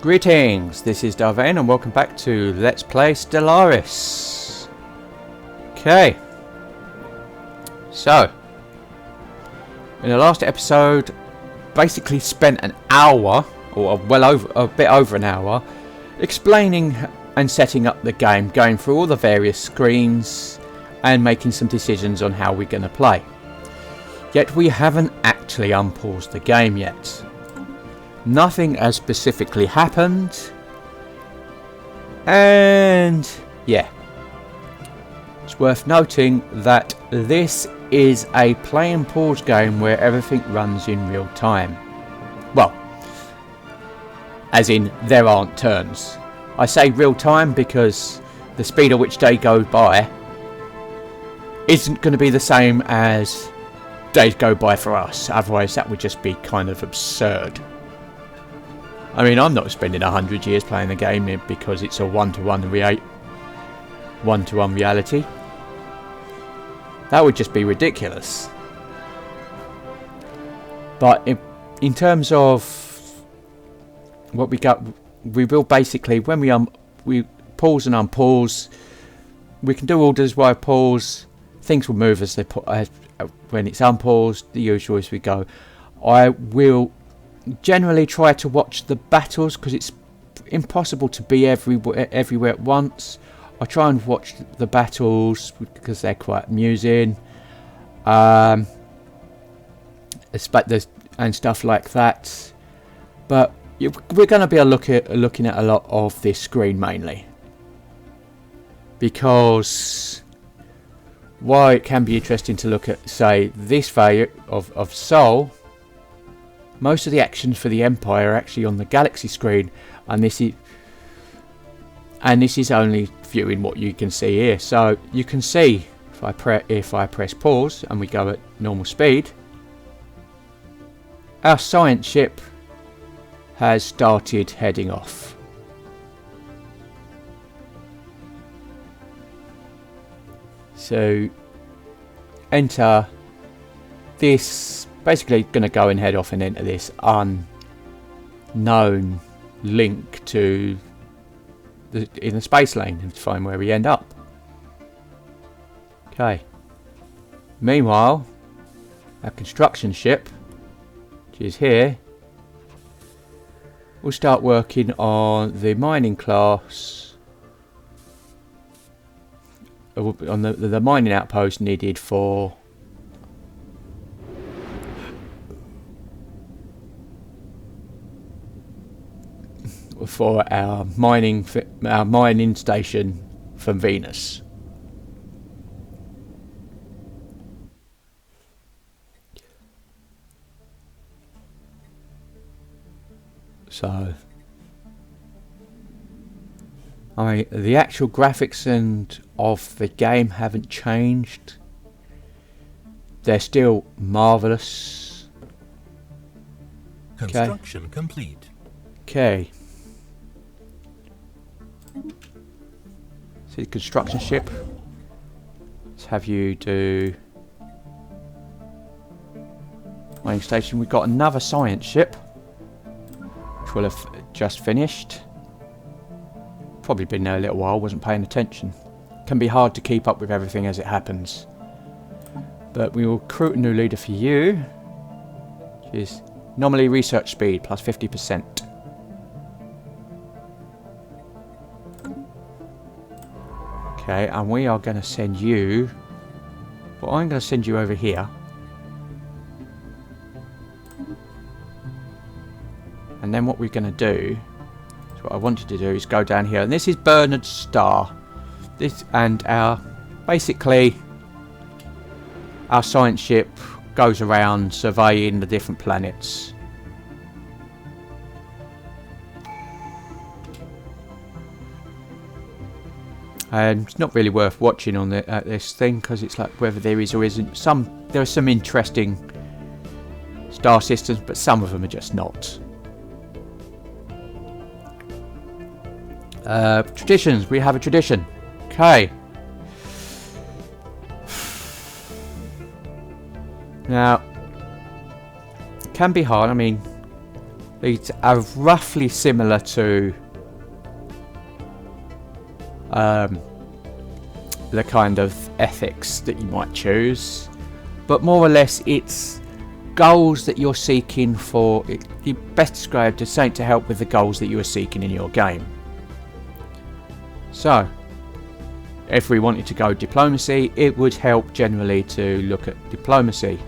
Greetings, this is Vane and welcome back to Let's Play Stellaris. Okay, so in the last episode basically spent an hour, or a bit over an hour, explaining and setting up the game, going through all the various screens and making some decisions on how we're going to play. Yet we haven't actually unpaused the game yet. Nothing has specifically happened, and yeah, it's worth noting that this is a play and pause game where everything runs in real time. Well, as in there aren't turns. I say real time because the speed at which they go by isn't going to be the same as days go by for us, otherwise that would just be kind of absurd. I mean, I'm not spending 100 years playing the game because it's a one-to-one reality. That would just be ridiculous. But in terms of what we got, we will basically, when we pause and unpause, we can do orders while pause. Things will move as they when it's unpaused. The usual as we go. I will generally try to watch the battles because it's impossible to be everywhere at once. I try and watch the battles because they're quite amusing, and stuff like that. But we're going to be looking at a lot of this screen mainly, because while it can be interesting to look at, say, this value of Sol, most of the actions for the Empire are actually on the Galaxy screen, and this is only viewing what you can see here. So you can see if I press pause and we go at normal speed, our science ship has started heading off. So enter this. Basically going to go and head off and enter this unknown link in the space lane and find where we end up. Okay. Meanwhile, our construction ship, which is here, will start working on the mining class, on the mining outpost needed for our mining station from Venus. So, I mean, the actual graphics of the game haven't changed. They're still marvelous. Construction complete. Okay. See the construction ship. Let's have you do mining station. We've got another science ship, which will have just finished. Probably been there a little while, wasn't paying attention. Can be hard to keep up with everything as it happens. But we will recruit a new leader for you, which is normally research speed plus 50%. Okay, and we are going to send you... Well, I'm going to send you over here. And then what we're going to do... So what I wanted to do is go down here. And this is Bernard's Star. Basically, our science ship goes around surveying the different planets. And it's not really worth watching on this thing because it's like whether there is or isn't there are some interesting star systems, but some of them are just not. Traditions. We have a tradition. Okay. Now, it can be hard. I mean, These are roughly similar to the kind of ethics that you might choose, but more or less it's goals that you're seeking for. You best described as something to help with the goals that you are seeking in your game. So if we wanted to go diplomacy, it would help generally to look at diplomacy.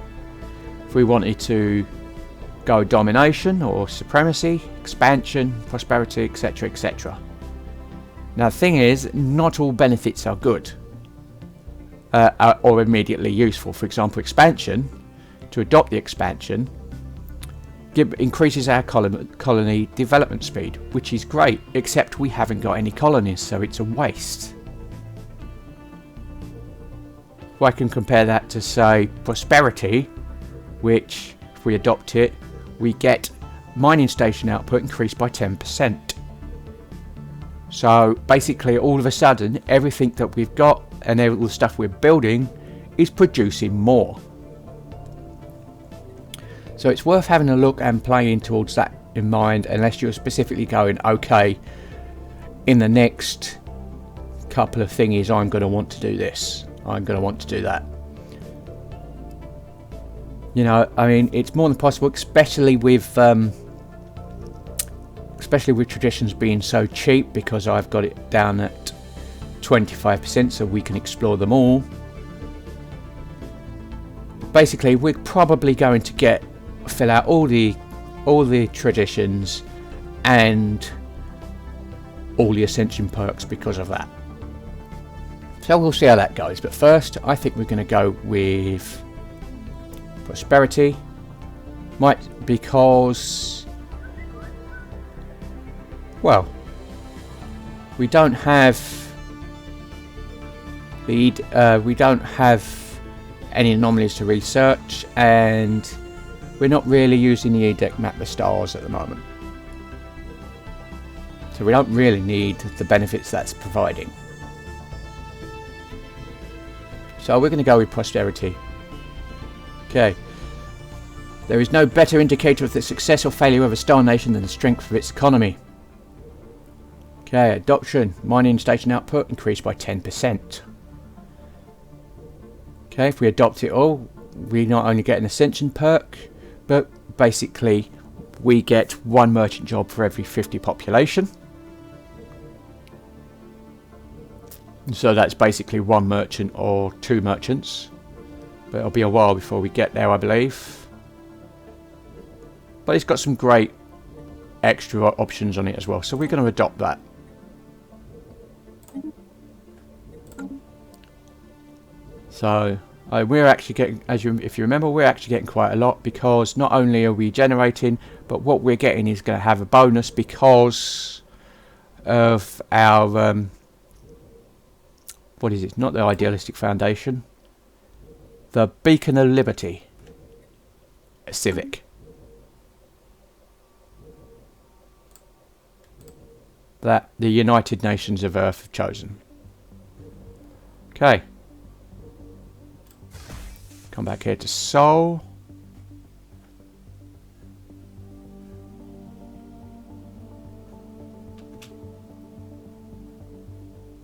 If we wanted to go domination or supremacy, expansion, prosperity, etc, etc. Now the thing is, not all benefits are good or immediately useful. For example, expansion, to adopt the expansion, increases our colony development speed, which is great, except we haven't got any colonies, so it's a waste. Well, I can compare that to, say, prosperity, which, if we adopt it, we get mining station output increased by 10%. So basically, all of a sudden, everything that we've got and all the stuff we're building is producing more. So it's worth having a look and playing towards that in mind, unless you're specifically going, okay, in the next couple of thingies I'm going to want to do this, I'm going to want to do that. You know, I mean, it's more than possible, especially with traditions being so cheap, because I've got it down at 25% so we can explore them all. Basically, we're probably going to fill out all the traditions and all the ascension perks because of that. So we'll see how that goes, but first I think we're going to go with prosperity, because, well, we don't have any anomalies to research, and we're not really using the edict map the stars at the moment, so we don't really need the benefits that's providing. So we're going to go with prosperity. Okay. There is no better indicator of the success or failure of a star nation than the strength of its economy. Okay, adoption. Mining station output increased by 10%. Okay, if we adopt it all, we not only get an ascension perk, but basically we get one merchant job for every 50 population. So that's basically one merchant or two merchants. But it'll be a while before we get there, I believe. But it's got some great extra options on it as well, so we're going to adopt that. So we're actually getting, if you remember, we're actually getting quite a lot, because not only are we generating, but what we're getting is going to have a bonus because of our what is it? Not the Idealistic Foundation. The Beacon of Liberty. A civic. That the United Nations of Earth have chosen. Okay. Come back here to Sol.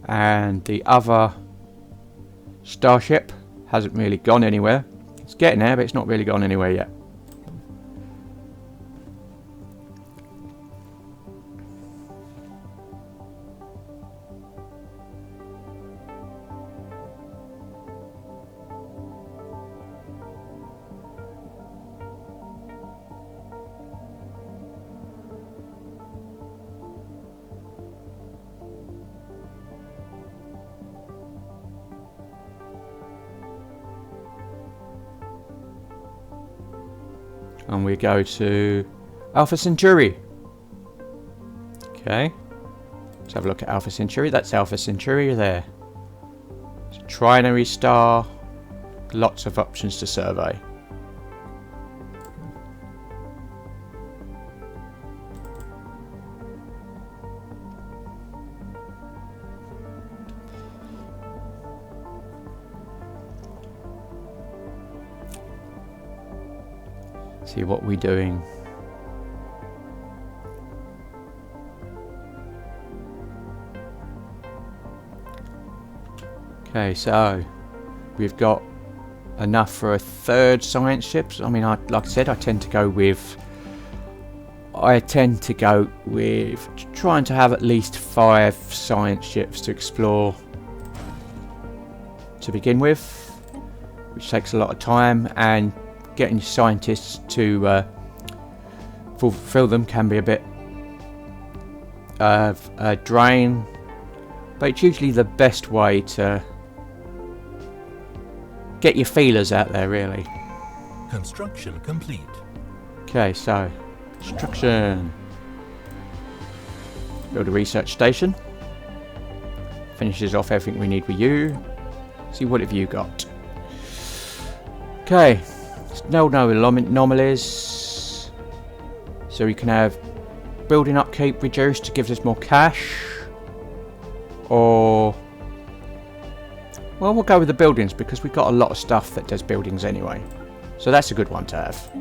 And the other starship hasn't really gone anywhere. It's getting there, but it's not really gone anywhere yet. And we go to Alpha Centauri. Okay. Let's have a look at Alpha Centauri. That's Alpha Centauri there. It's a trinary star. Lots of options to survey. See what we're doing. Okay, so we've got enough for a third science ship. I mean, like I said, I tend to go with trying to have at least 5 science ships to explore to begin with, which takes a lot of time, and getting scientists to fulfill them can be a bit of a drain, but it's usually the best way to get your feelers out there, really. Construction complete. Okay, so construction. Build a research station. Finishes off everything we need with you. See, what have you got? Okay, no anomalies. So we can have building upkeep reduced to give us more cash. Or, well, we'll go with the buildings because we've got a lot of stuff that does buildings anyway. So that's a good one to have.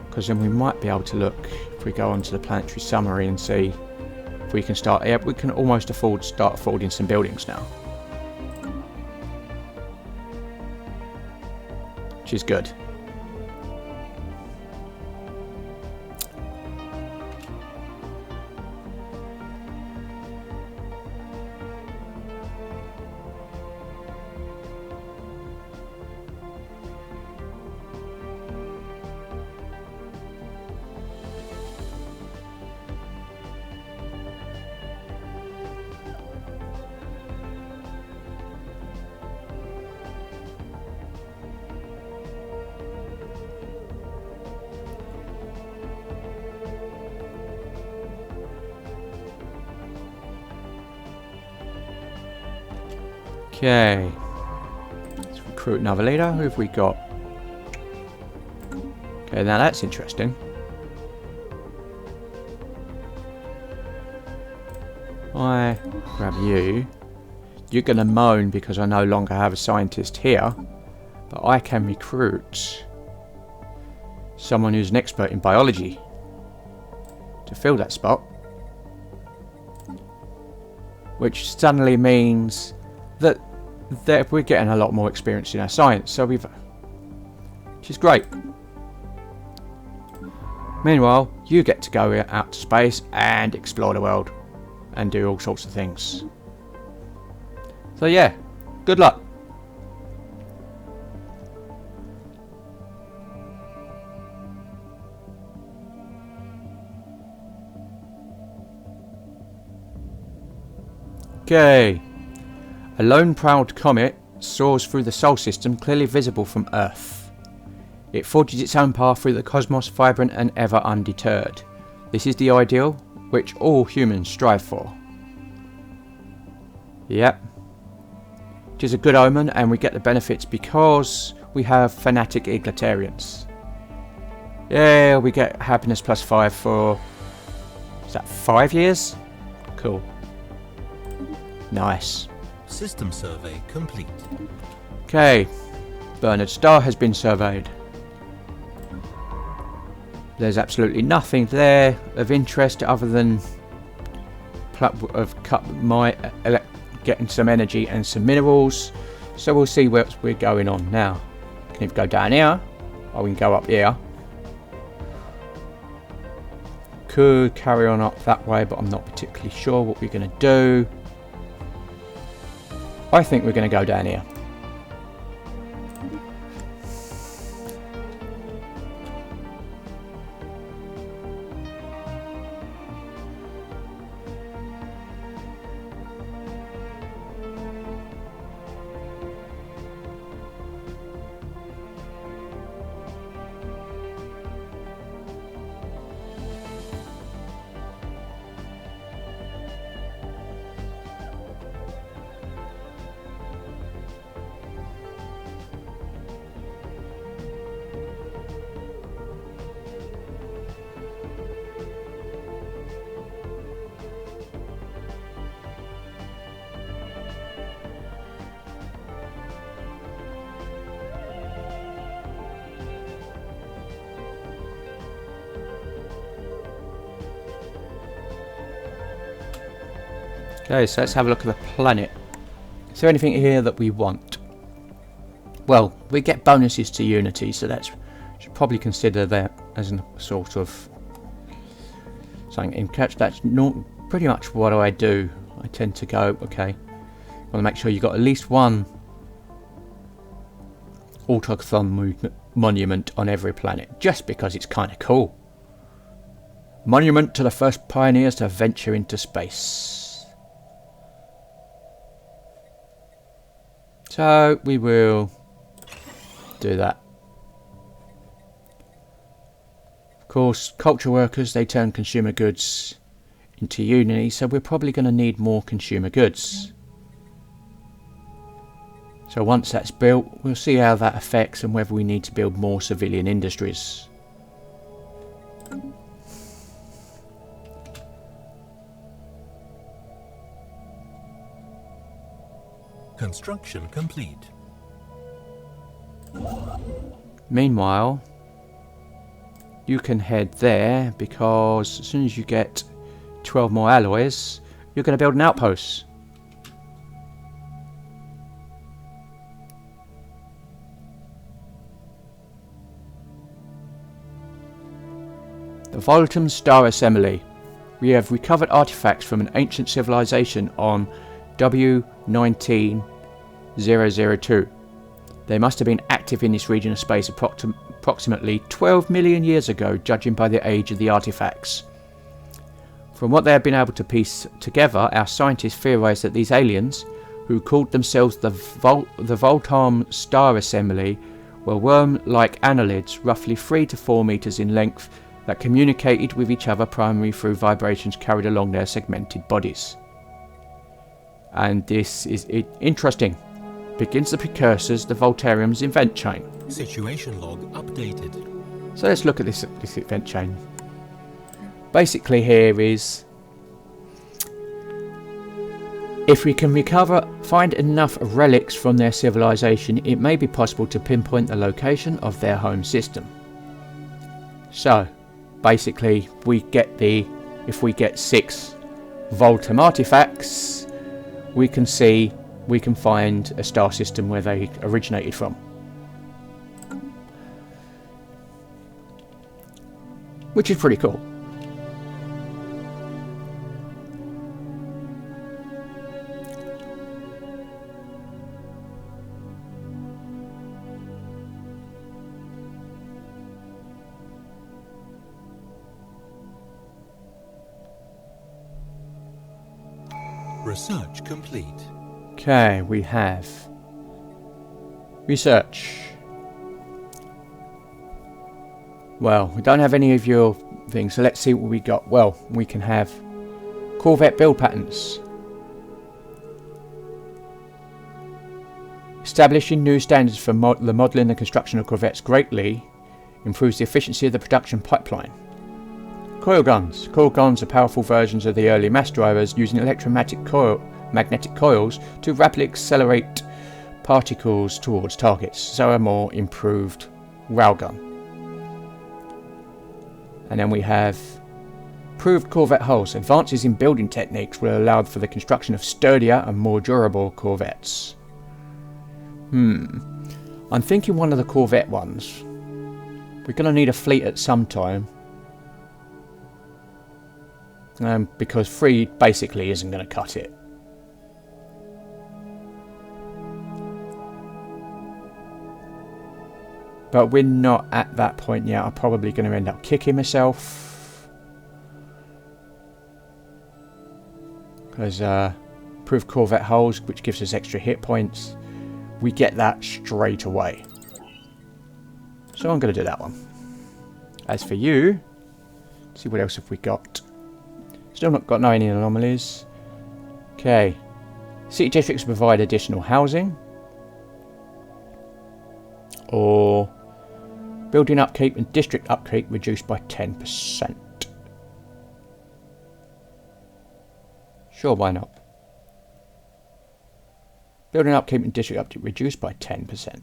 Because then we might be able to look, if we go onto the planetary summary and see if we can start, yeah, we can almost start affording some buildings now. Which is good. Okay, let's recruit another leader. Who have we got? Okay, now that's interesting. I grab you. You're going to moan because I no longer have a scientist here, but I can recruit someone who's an expert in biology to fill that spot, which suddenly means that we're getting a lot more experience in our science, so which is great. Meanwhile, you get to go out to space and explore the world and do all sorts of things. So yeah, good luck. Okay. A lone proud comet soars through the Sol system, clearly visible from Earth. It forges its own path through the cosmos, vibrant and ever undeterred. This is the ideal which all humans strive for. Yep. Which is a good omen, and we get the benefits because we have fanatic egalitarians. Yeah, we get happiness +5 for... is that 5 years? Cool. Nice. System survey complete. Okay, Bernard Star has been surveyed. There's absolutely nothing there of interest other than getting some energy and some minerals. So we'll see where we're going on now. We can either go down here, or we can go up here. Could carry on up that way, but I'm not particularly sure what we're going to do. I think we're going to go down here. Okay, so let's have a look at the planet. Is there anything here that we want? Well, we get bonuses to Unity, so that's should probably consider that as a sort of something in catch. That's not pretty much what I do. I tend to go, okay, want to make sure you've got at least one autochthon monument on every planet, just because it's kind of cool. Monument to the first pioneers to venture into space. So we will do that. Of course, culture workers, they turn consumer goods into Unity, so we're probably going to need more consumer goods. So once that's built, we'll see how that affects and whether we need to build more civilian industries. Construction complete. Meanwhile, you can head there, because as soon as you get 12 more alloys, you're going to build an outpost. The Voltum Star Assembly. We have recovered artifacts from an ancient civilization on W19002. They must have been active in this region of space approximately 12 million years ago, judging by the age of the artifacts. From what they have been able to piece together, our scientists theorize that these aliens, who called themselves the Voltum Star Assembly, were worm-like annelids, roughly 3 to 4 meters in length, that communicated with each other primarily through vibrations carried along their segmented bodies. And this is interesting. Begins the precursors, the Voltarium's event chain. Situation log updated. So let's look at this event chain. Basically here is, if we can find enough relics from their civilization, it may be possible to pinpoint the location of their home system. So basically if we get 6 Voltum artifacts, we can find a star system where they originated from. Which is pretty cool. Research complete. Okay, we have research. Well, we don't have any of your things, so let's see what we got. Well, we can have Corvette build patterns. Establishing new standards for the modelling and construction of corvettes greatly improves the efficiency of the production pipeline. Coil guns. Coil guns are powerful versions of the early mass drivers, using magnetic coils to rapidly accelerate particles towards targets, so a more improved railgun. And then we have improved corvette hulls. Advances in building techniques will allow for the construction of sturdier and more durable corvettes. I'm thinking one of the corvette ones. We're going to need a fleet at some time. Because 3 basically isn't going to cut it. But we're not at that point yet. I'm probably going to end up kicking myself. Because improved corvette hulls, which gives us extra hit points. We get that straight away. So I'm going to do that one. As for you, see what else have we got. Still not got any anomalies. Okay. City districts provide additional housing. Or building upkeep and district upkeep reduced by 10%. Sure, why not? Building upkeep and district upkeep reduced by 10%.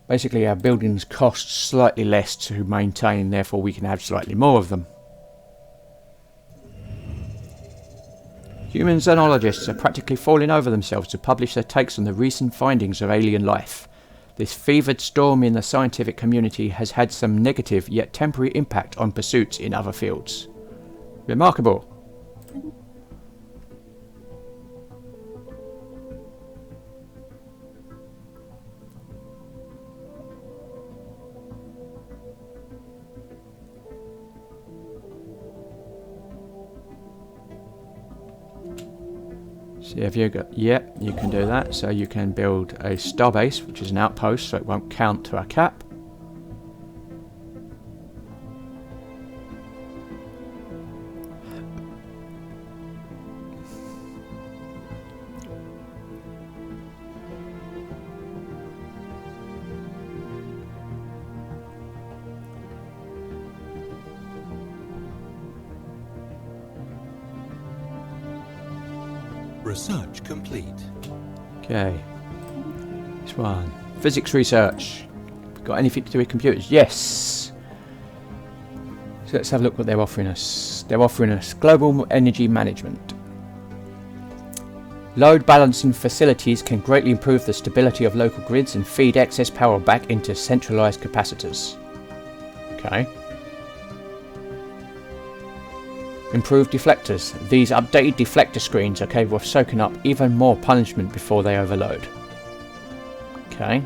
Basically, our buildings cost slightly less to maintain, therefore we can have slightly more of them. Human xenologists are practically falling over themselves to publish their takes on the recent findings of alien life. This fevered storm in the scientific community has had some negative yet temporary impact on pursuits in other fields. Remarkable. See if you got, yep, you can do that. So you can build a starbase, which is an outpost, so it won't count to our cap. Research complete. Okay. This one. Physics research. Got anything to do with computers? Yes! So let's have a look what they're offering us. They're offering us global energy management. Load balancing facilities can greatly improve the stability of local grids and feed excess power back into centralized capacitors. Okay. Improved deflectors. These updated deflector screens are capable of soaking up even more punishment before they overload. Okay,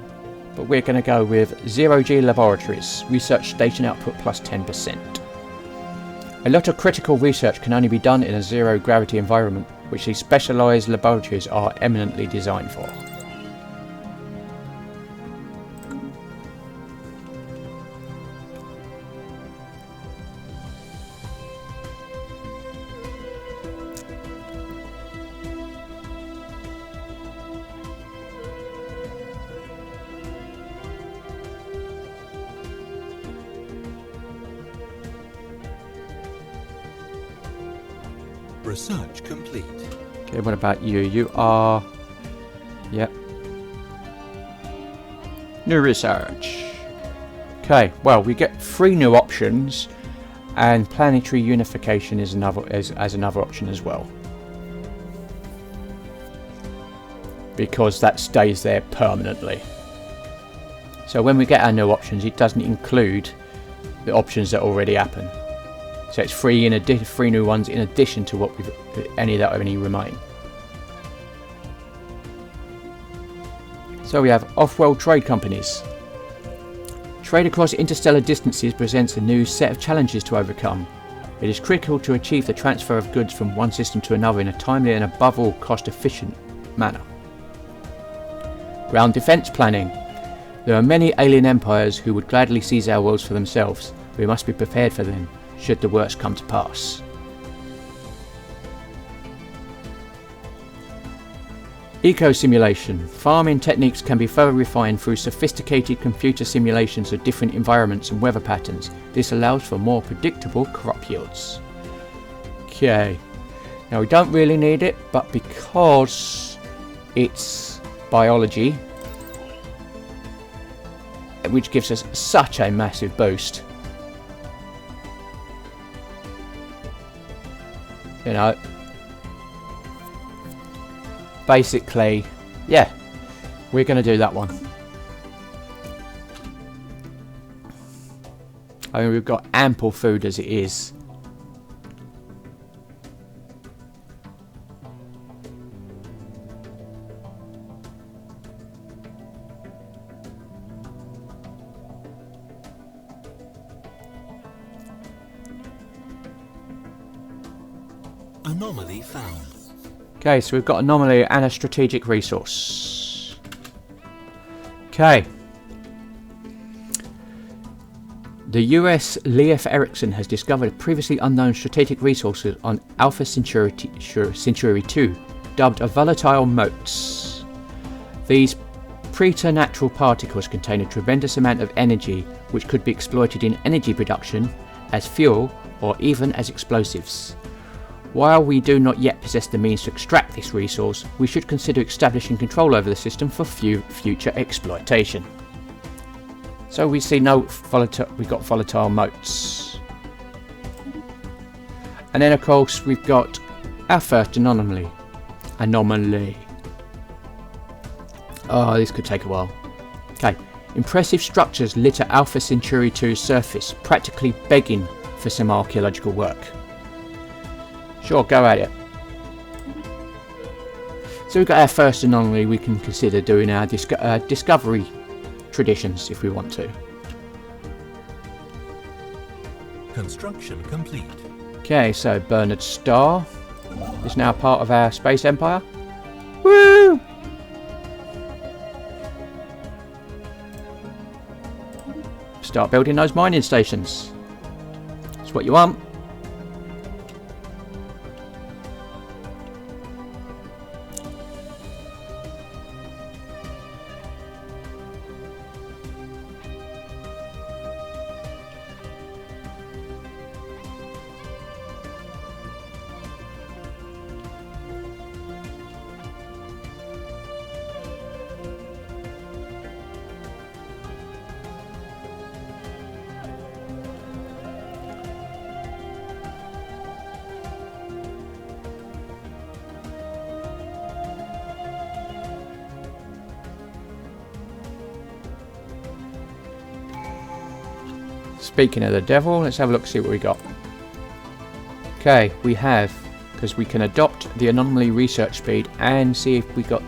but we're going to go with 0G laboratories. Research station output plus 10%. A lot of critical research can only be done in a zero gravity environment, which these specialised laboratories are eminently designed for. Research complete. Okay, what about you? You are... Yep. New research. Okay, well, we get 3 new options, and planetary unification is another as another option as well. Because that stays there permanently. So when we get our new options, it doesn't include the options that already happen. So it's 3 new ones in addition to what any that only remain. So we have off-world trade companies. Trade across interstellar distances presents a new set of challenges to overcome. It is critical to achieve the transfer of goods from one system to another in a timely and above all cost-efficient manner. Ground defence planning. There are many alien empires who would gladly seize our worlds for themselves. We must be prepared for them, should the worst come to pass. Eco-simulation. Farming techniques can be further refined through sophisticated computer simulations of different environments and weather patterns. This allows for more predictable crop yields. Okay. Now we don't really need it, but because it's biology, which gives us such a massive boost, you know, basically, yeah, we're going to do that one. I mean, we've got ample food as it is. Anomaly found. Okay, so we've got anomaly and a strategic resource. Okay. The US Leif Erikson has discovered previously unknown strategic resources on Alpha Centauri 2, dubbed volatile motes. These preternatural particles contain a tremendous amount of energy which could be exploited in energy production, as fuel, or even as explosives. While we do not yet possess the means to extract this resource, we should consider establishing control over the system for future exploitation. So we see we've got volatile motes. And then of course we've got Our first anomaly. Oh, this could take a while. Okay. Impressive structures litter Alpha Centauri 2's surface, practically begging for some archaeological work. Sure, go at it. So we've got our first anomaly. We can consider doing our discovery traditions if we want to. Construction complete. Okay, so Bernard Star is now part of our space empire. Woo! Start building those mining stations. That's what you want. Speaking of the devil, let's have a look, see what we got. Okay, we have, because we can adopt the anomaly research speed and see if we got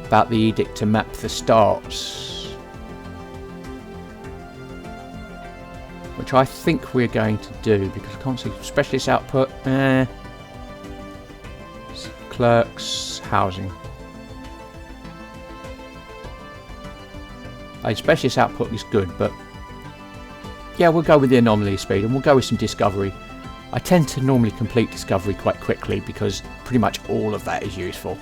about the edict to map the stars, which I think we're going to do because I can't see specialist output. Clerks, housing. Specialist output is good, but yeah, we'll go with the anomaly speed and we'll go with some discovery. I tend to normally complete discovery quite quickly because pretty much all of that is useful.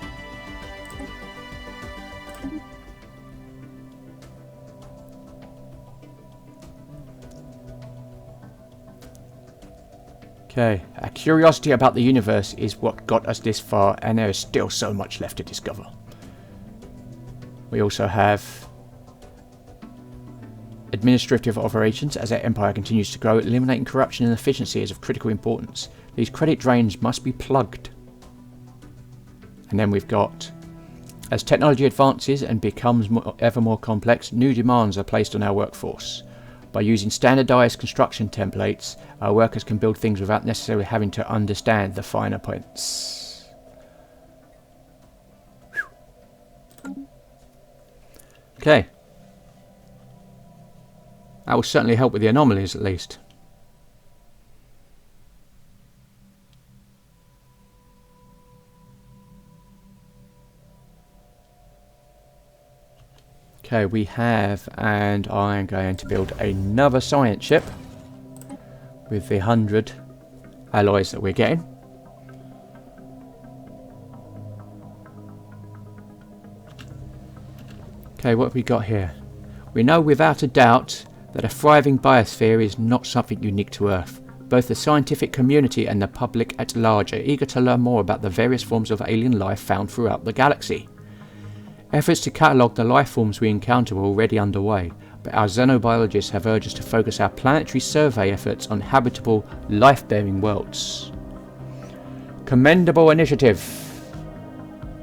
Okay, our curiosity about the universe is what got us this far, and there is still so much left to discover. We also have administrative operations. As our empire continues to grow, eliminating corruption and efficiency is of critical importance. These credit drains must be plugged. And then we've got, as technology advances and becomes ever more complex, new demands are placed on our workforce. By using standardized construction templates, our workers can build things without necessarily having to understand the finer points. Okay. That will certainly help with the anomalies, at least. Okay, we have, and I am going to build another science ship with the 100 alloys that we're getting. Okay, what have we got here? We know without a doubt that a thriving biosphere is not something unique to Earth. Both the scientific community and the public at large are eager to learn more about the various forms of alien life found throughout the galaxy. Efforts to catalogue the life forms we encounter are already underway, but our xenobiologists have urged us to focus our planetary survey efforts on habitable, life-bearing worlds. Commendable initiative!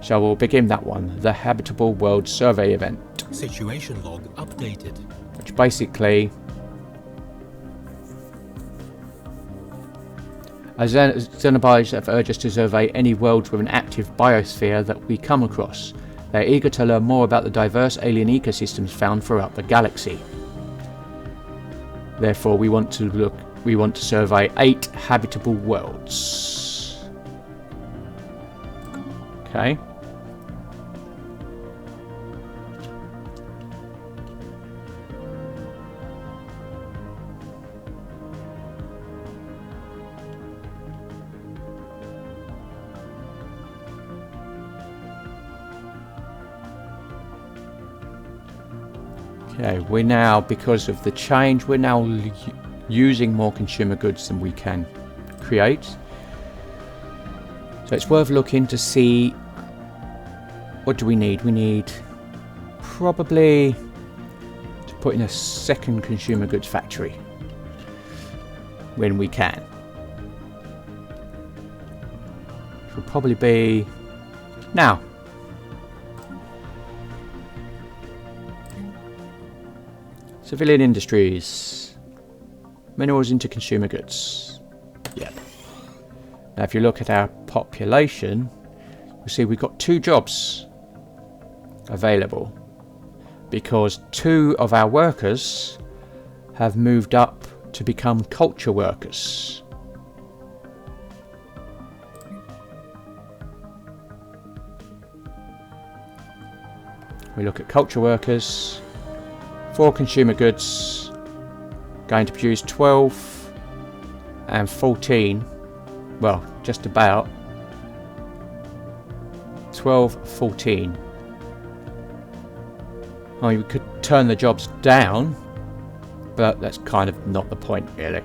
So we'll begin that one, the Habitable World Survey event. Situation log updated. Which basically, as xenobiologists have urged us to survey any worlds with an active biosphere that we come across. They are eager to learn more about the diverse alien ecosystems found throughout the galaxy. Therefore, we want to survey 8 habitable worlds. Okay. Okay, we're now, because of the change, we're now using more consumer goods than we can create. So it's worth looking to see, what do we need? We need probably to put in a second consumer goods factory when we can. probably be now. Civilian industries. Minerals into consumer goods. Yep. Now if you look at our population, you see we've got 2 jobs available because 2 of our workers have moved up to become culture workers. We look at culture workers. 4 consumer goods, going to produce 12 and 14, well, just about 12, 14. I mean, we could turn the jobs down, but that's kind of not the point, really.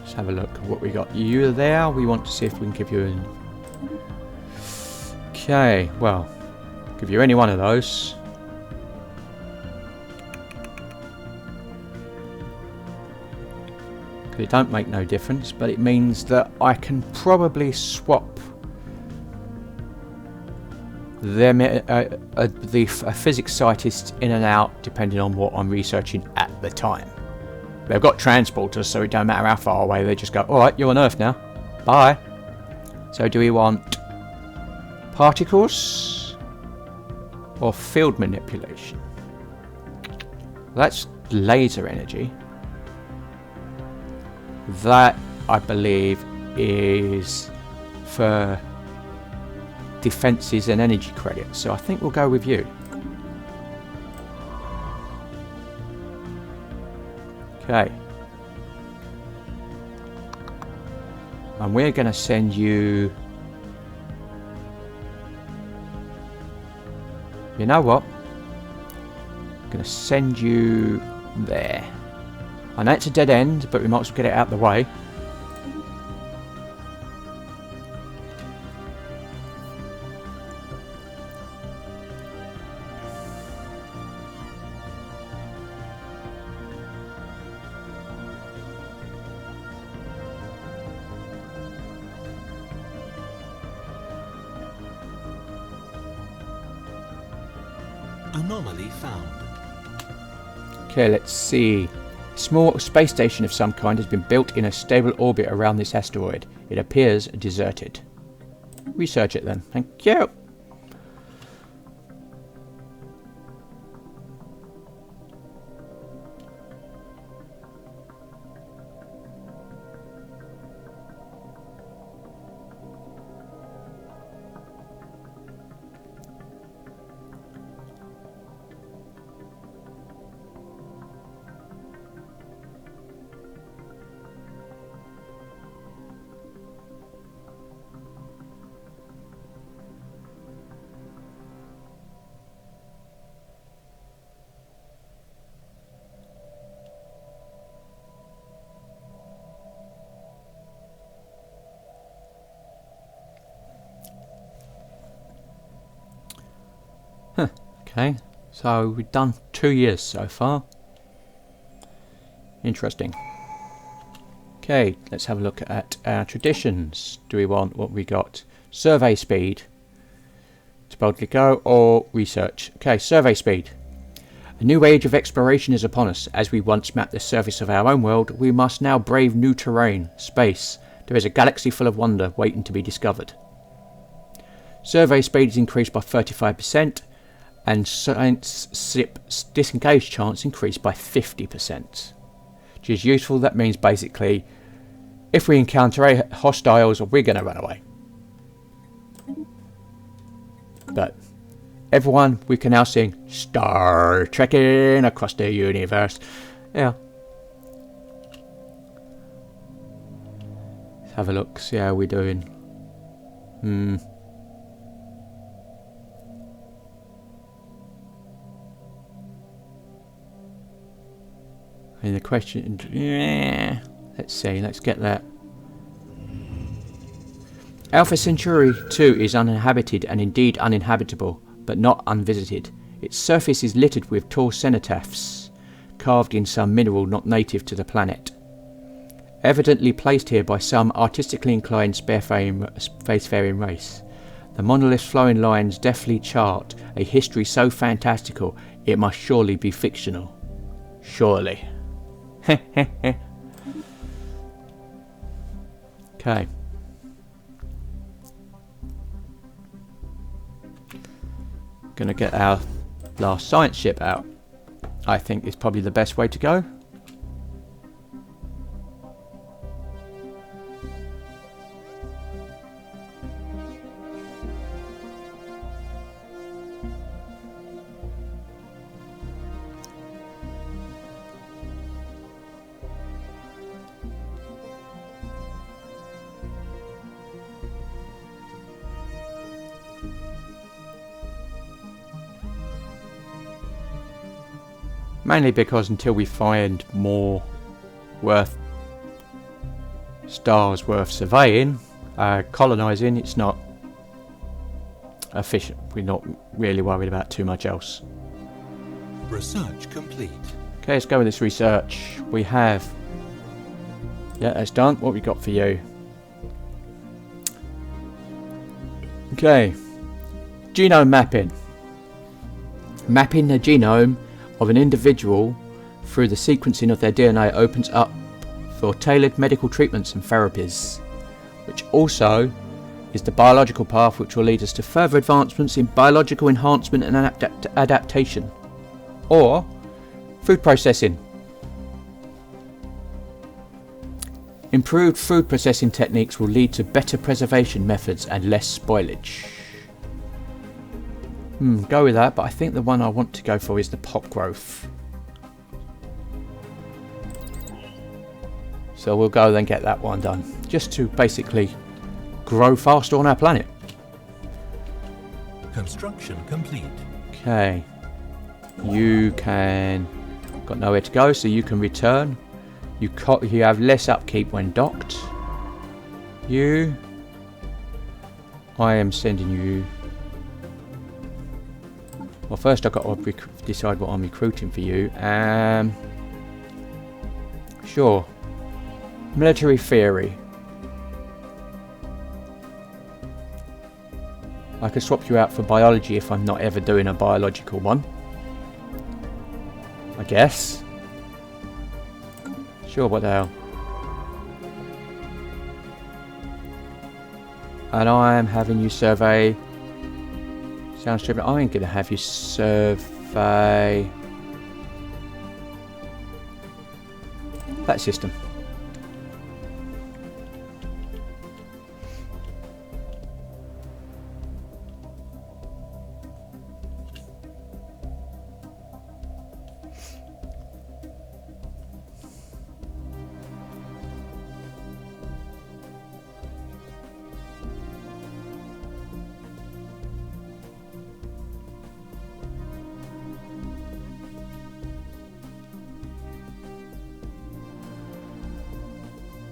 Let's have a look at what we got. You there? We want to see if we can give you an... Okay, well, give you any one of those. It don't make no difference, but it means that I can probably swap them, a physics scientist in and out depending on what I'm researching at the time. They've got transporters, so it don't matter how far away, they just go, alright, you're on Earth now. Bye. So do we want particles or field manipulation? That's laser energy. That, I believe, is for defences and energy credits. So I think we'll go with you. Okay. And we're going to send you... You know what? I'm going to send you there. I know it's a dead end, but we might as well get it out of the way. Anomaly found. Okay, let's see. A small space station of some kind has been built in a stable orbit around this asteroid. It appears deserted. Research it then. Thank you. Okay, so we've done 2 years so far. Interesting. Okay, let's have a look at our traditions. Do we want what we got? Survey speed to boldly go, or research? Okay, survey speed. A new age of exploration is upon us. As we once mapped the surface of our own world, we must now brave new terrain, space. There is a galaxy full of wonder waiting to be discovered. Survey speed is increased by 35%, and science ship disengage chance increased by 50%. Which is useful. That means basically, if we encounter hostiles, we're going to run away. But everyone, we can now sing Star Trekking across the universe. Yeah. Let's have a look, see how we're doing. And the question... Yeah, let's see, let's get that. Alpha Centauri 2 is uninhabited and indeed uninhabitable, but not unvisited. Its surface is littered with tall cenotaphs, carved in some mineral not native to the planet. Evidently placed here by some artistically inclined spacefaring race. The monolith's flowing lines deftly chart a history so fantastical it must surely be fictional. Surely. Okay. Gonna get our last science ship out. I think is probably the best way to go. Mainly because until we find more stars worth surveying, colonising, it's not efficient. We're not really worried about too much else. Research complete. Okay, let's go with this research. We have... Yeah, that's done. What we got for you? Okay. Genome mapping. Mapping the genome of an individual through the sequencing of their DNA opens up for tailored medical treatments and therapies, which also is the biological path which will lead us to further advancements in biological enhancement and adaptation, or food processing. Improved food processing techniques will lead to better preservation methods and less spoilage. Go with that, but I think the one I want to go for is the pop growth. So we'll go and get that one done, just to basically grow faster on our planet. Construction complete. Okay. You can... Got nowhere to go, so you can return. You have less upkeep when docked. You... I am sending you... Well, first I've got to decide what I'm recruiting for you. Sure. Military theory. I could swap you out for biology if I'm not ever doing a biological one. I guess. Sure, what the hell. And I am having you survey... Sounds stupid. I'm going to have you survey that system.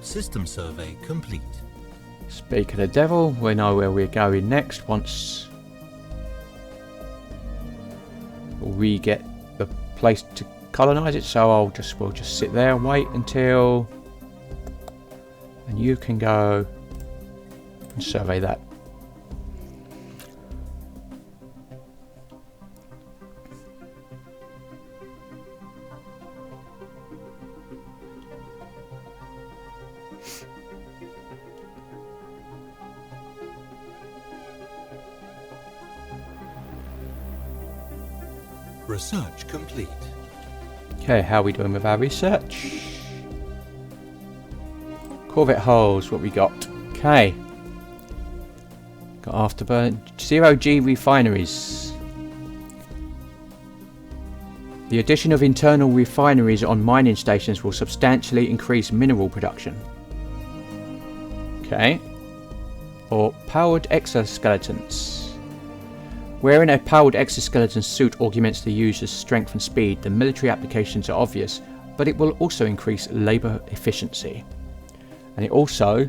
System survey complete. Speak of the devil, we know where we're going next once we get the place to colonise it, so we'll just sit there and wait until... And you can go and survey that. Research complete. Okay, how are we doing with our research? Corvette hulls, what we got? Okay. Got afterburn. 0G refineries. The addition of internal refineries on mining stations will substantially increase mineral production. Okay. Or powered exoskeletons. Wearing a powered exoskeleton suit augments the user's strength and speed. The military applications are obvious. but it will also increase labour efficiency. And it also,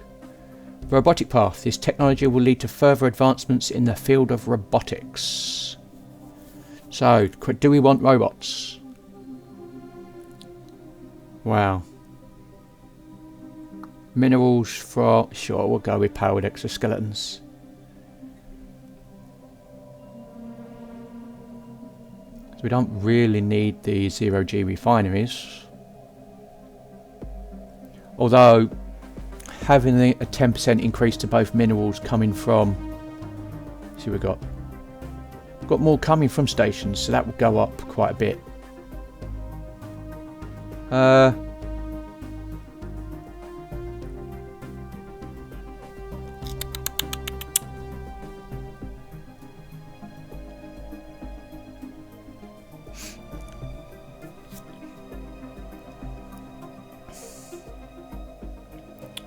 robotic path. This technology will lead to further advancements in the field of robotics. So, do we want robots? Wow. Minerals for... Sure, we'll go with powered exoskeletons. So we don't really need the zero-G refineries. Although, having a 10% increase to both minerals coming from... Let's see what we've got more coming from stations, so that will go up quite a bit.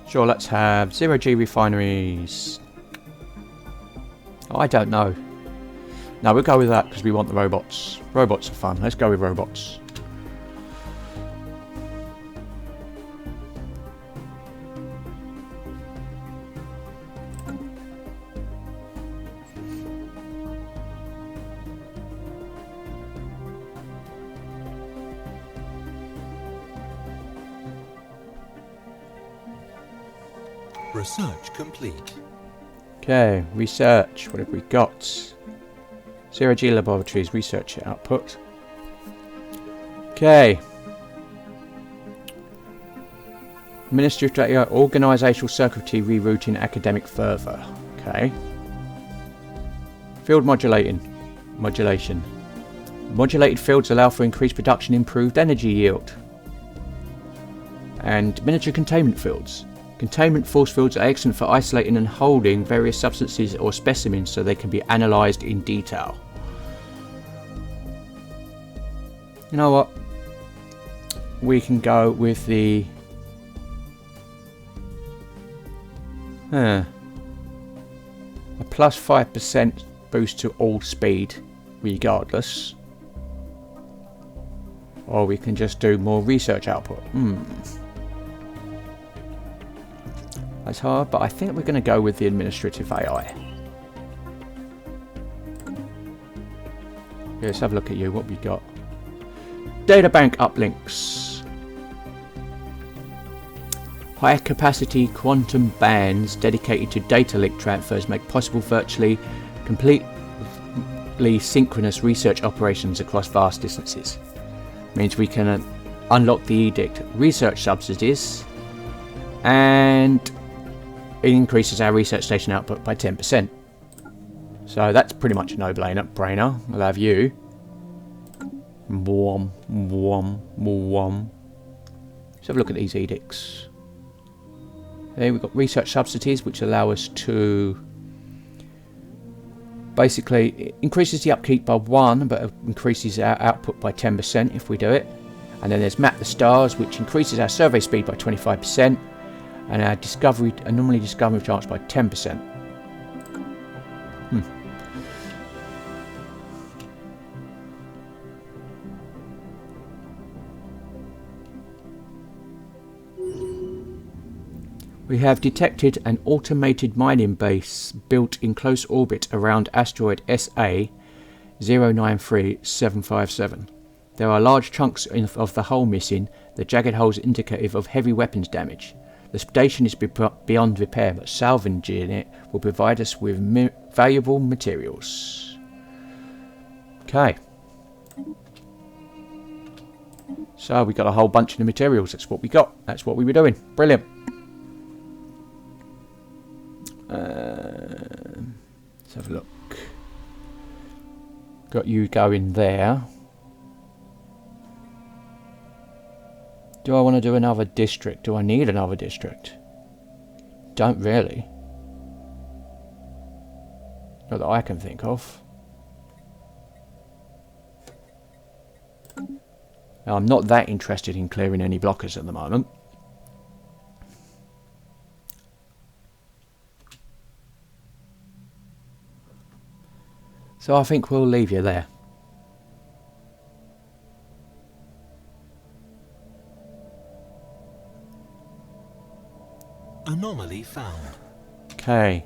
Sure, let's have zero-G refineries. Oh, I don't know. No, we'll go with that because we want the robots. Robots are fun. Let's go with robots. Research complete. Okay, research. What have we got? Zero-G laboratories, research output. Okay. Administrator, organisational circuitry rerouting academic further. Okay. Field modulation. Modulated fields allow for increased production, improved energy yield. And miniature containment fields. Containment force fields are excellent for isolating and holding various substances or specimens so they can be analysed in detail. You know what? We can go with the... a plus 5% boost to all speed regardless. Or we can just do more research output. That's hard, but I think we're going to go with the administrative AI. Let's have a look at you. What we got? Databank uplinks. High capacity quantum bands dedicated to data link transfers make possible virtually completely synchronous research operations across vast distances. Means we can unlock the edict research subsidies, and it increases our research station output by 10%. So that's pretty much a no-brainer. I'll have you. Let's have a look at these edicts. There we've got research subsidies, which allow us to... Basically, it increases the upkeep by 1, but increases our output by 10% if we do it. And then there's Map the Stars, which increases our survey speed by 25%. And our anomaly discovery chance by 10%. We have detected an automated mining base built in close orbit around asteroid SA 093757. There are large chunks of the hull missing, the jagged holes indicative of heavy weapons damage. The station is beyond repair, but salvaging it will provide us with valuable materials. Okay. So we got a whole bunch of the materials. That's what we got. That's what we were doing. Brilliant. Let's have a look. Got you going there. Do I want to do another district? Do I need another district? Don't really. Not that I can think of. Now, I'm not that interested in clearing any blockers at the moment. So I think we'll leave you there. Anomaly found. Okay.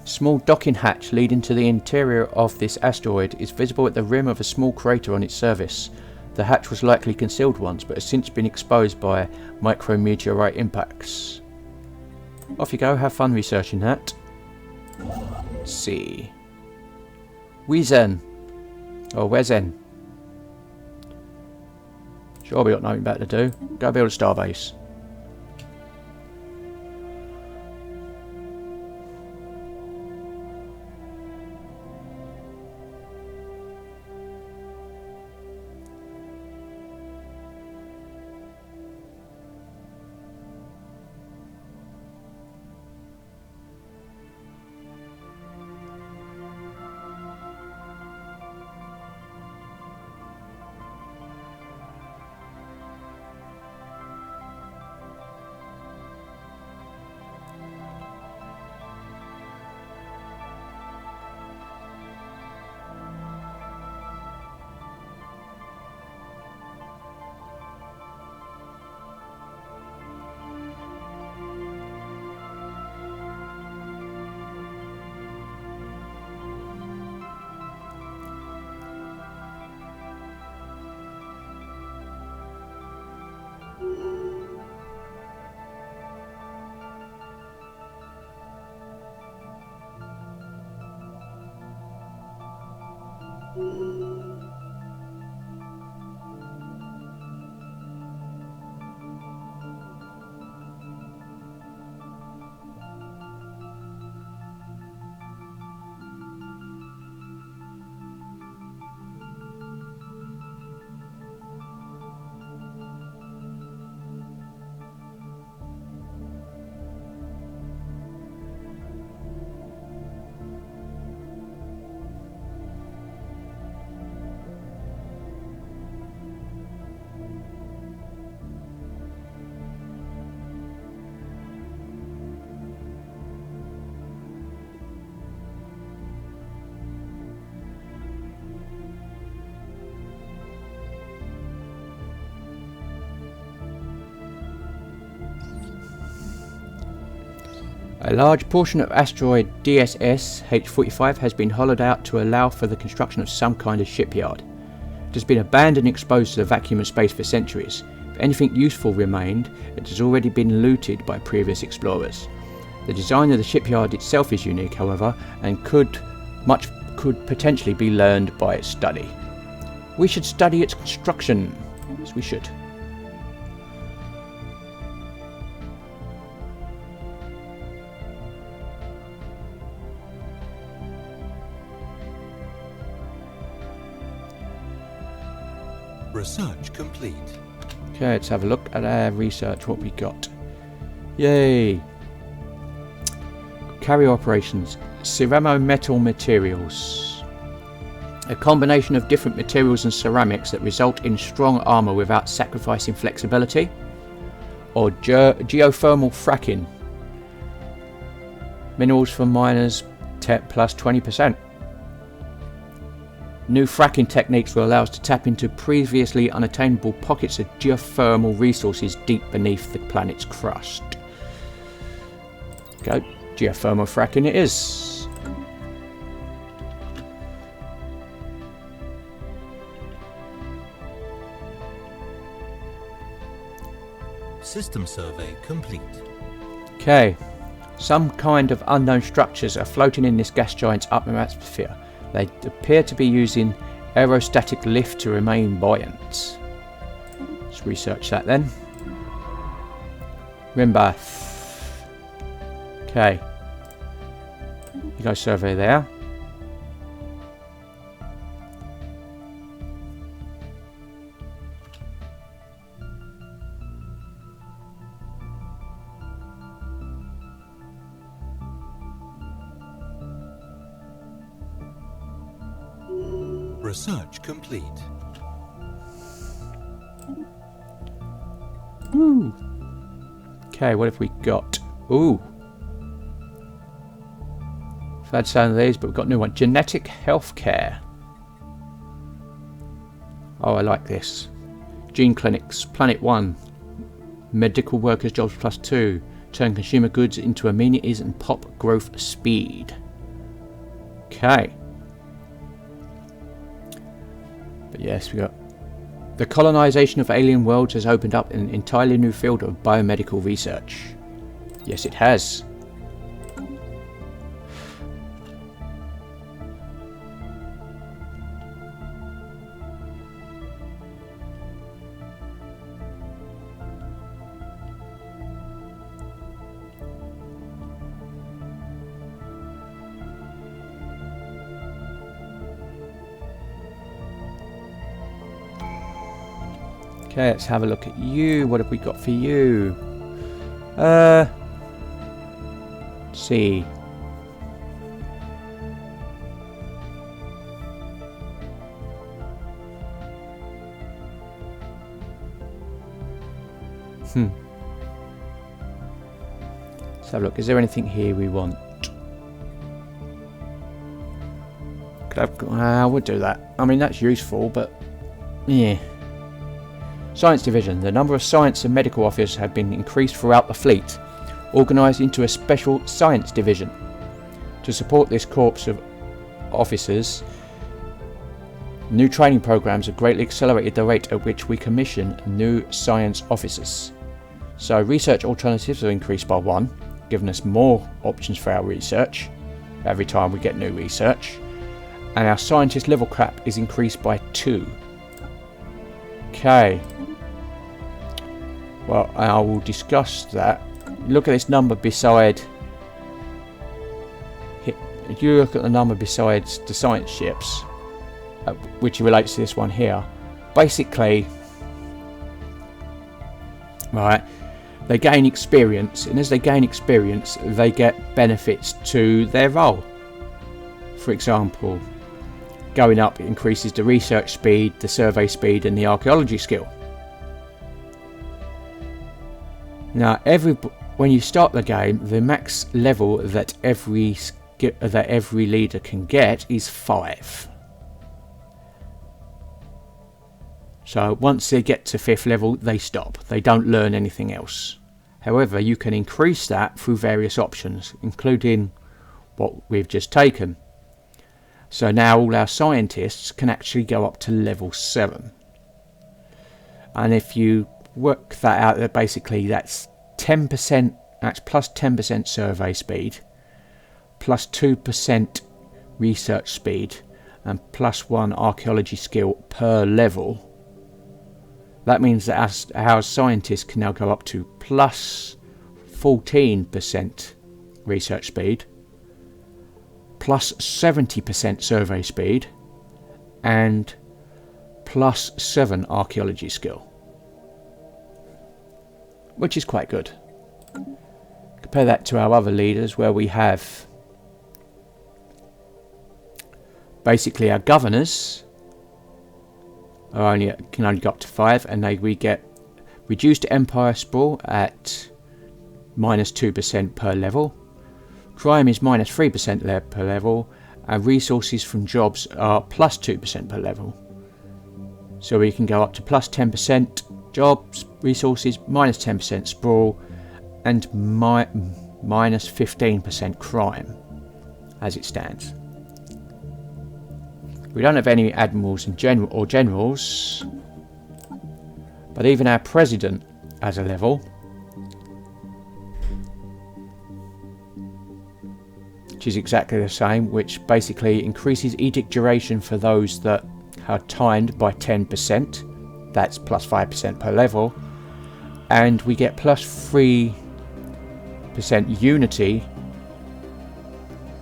A small docking hatch leading to the interior of this asteroid is visible at the rim of a small crater on its surface. The hatch was likely concealed once, but has since been exposed by micrometeorite impacts. Off you go, have fun researching that. Let's see. Wezen. Or Wezen. Sure, we got nothing better to do. Go build a starbase. A large portion of asteroid DSS H45 has been hollowed out to allow for the construction of some kind of shipyard. It has been abandoned and exposed to the vacuum of space for centuries. If anything useful remained, it has already been looted by previous explorers. The design of the shipyard itself is unique, however, and could potentially be learned by its study. We should study its construction. Yes, we should. Research complete. Okay, let's have a look at our research, what we got. Yay! Carrier operations. Ceramo metal materials. A combination of different materials and ceramics that result in strong armour without sacrificing flexibility. Or geothermal fracking. Minerals for miners plus 20%. New fracking techniques will allow us to tap into previously unattainable pockets of geothermal resources deep beneath the planet's crust. Go, geothermal fracking it is. System survey complete. Okay, some kind of unknown structures are floating in this gas giant's upper atmosphere. They appear to be using aerostatic lift to remain buoyant. Let's research that then. Rimbath. Okay. You go survey there. Research complete. Ooh. Okay, what have we got? Ooh. I've had some of these, but we've got a new one. Genetic healthcare. Oh, I like this. Gene clinics. Planet 1. Medical workers jobs +2. Turn consumer goods into amenities and pop growth speed. Okay. But yes, we got... The colonization of alien worlds has opened up an entirely new field of biomedical research. Yes, it has. Okay, let's have a look at you. What have we got for you? Let's see. Let's have a look. Is there anything here we want? I would do that. I mean, that's useful, but yeah. Science Division. The number of science and medical officers have been increased throughout the fleet, organised into a special Science Division. To support this corps of officers, new training programs have greatly accelerated the rate at which we commission new science officers. So research alternatives are increased by 1, giving us more options for our research every time we get new research. And our scientist level cap is increased by 2. Okay. Well, I will discuss that. Look at this number beside... If you look at the number besides the science ships, which relates to this one here, basically, right, they gain experience, and as they gain experience, they get benefits to their role. For example, going up increases the research speed, the survey speed, and the archaeology skill. Now, when you start the game, the max level that every leader can get is 5. So once they get to 5th level, they stop. They don't learn anything else. However, you can increase that through various options, including what we've just taken. So now all our scientists can actually go up to level 7. And if you work that out, that basically that's 10%, that's plus 10% survey speed, plus 2% research speed, and plus 1 archaeology skill per level. That means that our scientists can now go up to plus 14% research speed, plus 70% survey speed, and plus 7 archaeology skill, which is quite good. Compare that to our other leaders, where we have basically our governors can only go up to 5, and we get reduced empire sprawl at minus 2% per level. Crime is minus 3% per level, and resources from jobs are plus 2% per level. So we can go up to plus 10% jobs, resources, minus 10% sprawl, and minus 15% crime, as it stands. We don't have any admirals and generals, but even our president has a level, which is exactly the same, which basically increases edict duration for those that are timed by 10%. That's plus 5% per level, and we get plus 3% unity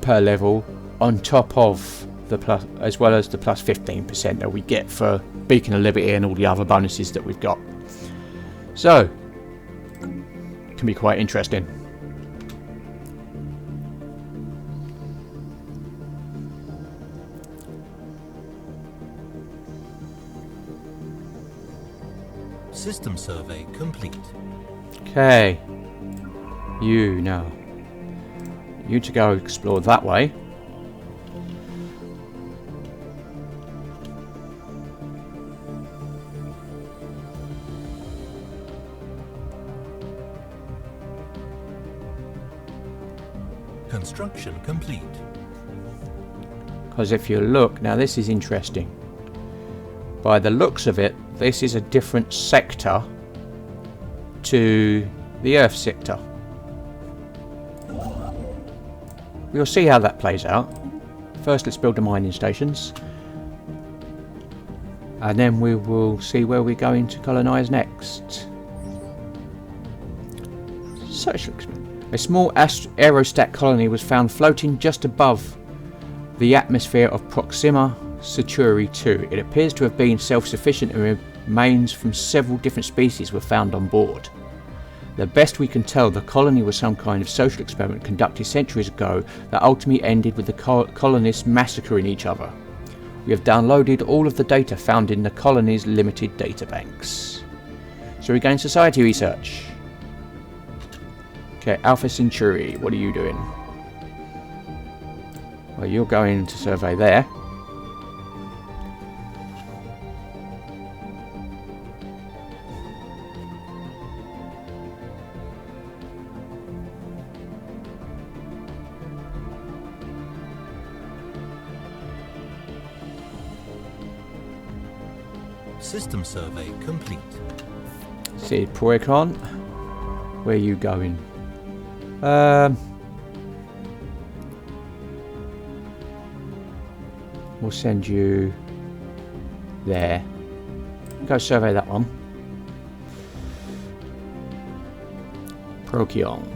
per level on top of the plus, as well as the plus 15% that we get for Beacon of Liberty and all the other bonuses that we've got. So, it can be quite interesting. System survey complete. Okay, you now. You to go explore that way. Construction complete. Because if you look, now this is interesting. By the looks of it, this is a different sector to the Earth sector. We'll see how that plays out. First, let's build the mining stations. And then we will see where we're going to colonise next. Social experiment. A small aerostat colony was found floating just above the atmosphere of Proxima Centauri 2. It appears to have been self-sufficient and remains from several different species were found on board. The best we can tell, the colony was some kind of social experiment conducted centuries ago that ultimately ended with the colonists massacring each other. We have downloaded all of the data found in the colony's limited databanks. So we're going society research. Okay, Alpha Centauri, what are you doing? Well, you're going to survey there. System survey complete. Sid Proicon, where are you going? We'll send you there. Go survey that one. Procyon.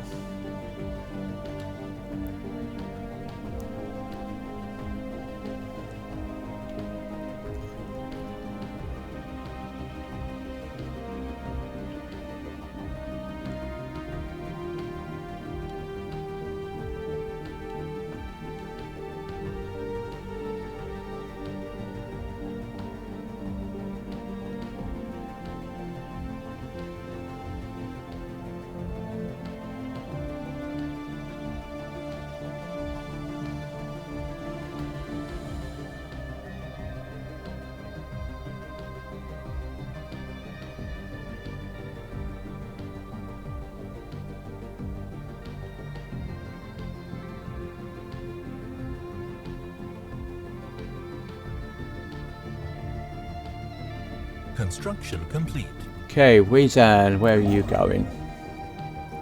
Construction complete. Okay, Wizan, where are you going?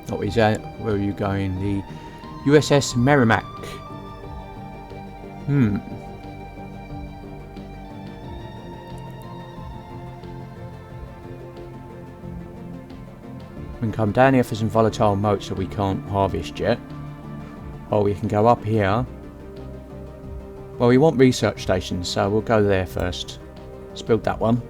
Not Wizan, where are you going? The USS Merrimack. We can come down here for some volatile motes that we can't harvest yet. Or we can go up here. Well, we want research stations, so we'll go there first. Let's build that one.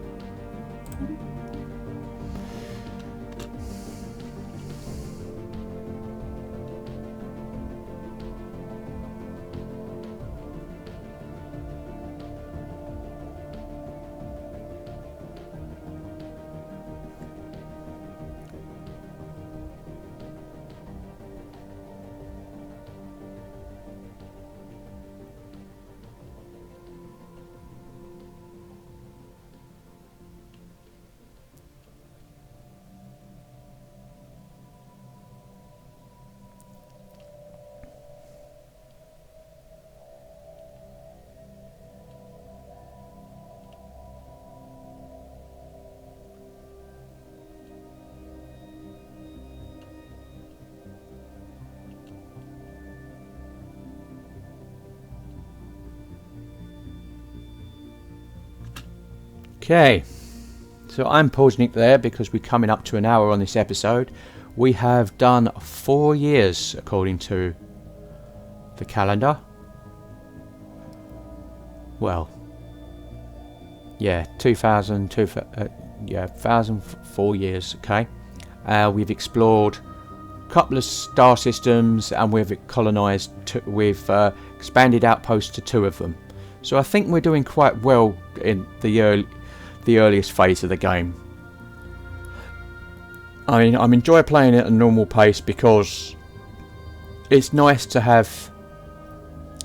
Okay, so I'm pausing it there because we're coming up to an hour on this episode. We have done 4 years according to the calendar. Well, yeah, 4 years, okay. We've explored a couple of star systems and we've colonized, we've expanded outposts to 2 of them. So I think we're doing quite well in the earliest phase of the game. I mean, I'm enjoying playing at a normal pace because it's nice to have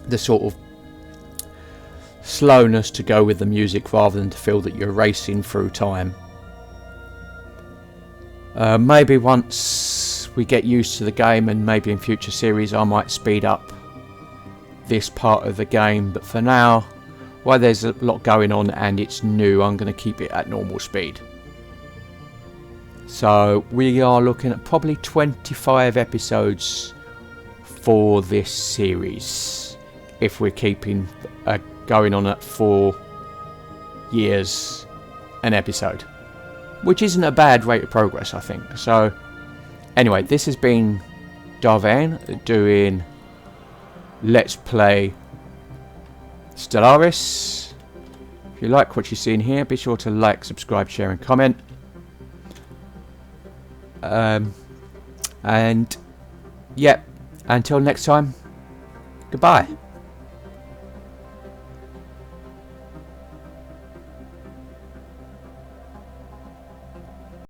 the sort of slowness to go with the music rather than to feel that you're racing through time. Maybe once as we get used to the game, and maybe in future series I might speed up this part of the game, but for now, while there's a lot going on and it's new, I'm going to keep it at normal speed. So we are looking at probably 25 episodes for this series, if we're keeping going on at 4 years an episode, which isn't a bad rate of progress, I think. So anyway, this has been Vane doing Let's Play Stellaris. If you like what you've seen here, be sure to like, subscribe, share and comment. And yeah, until next time, goodbye.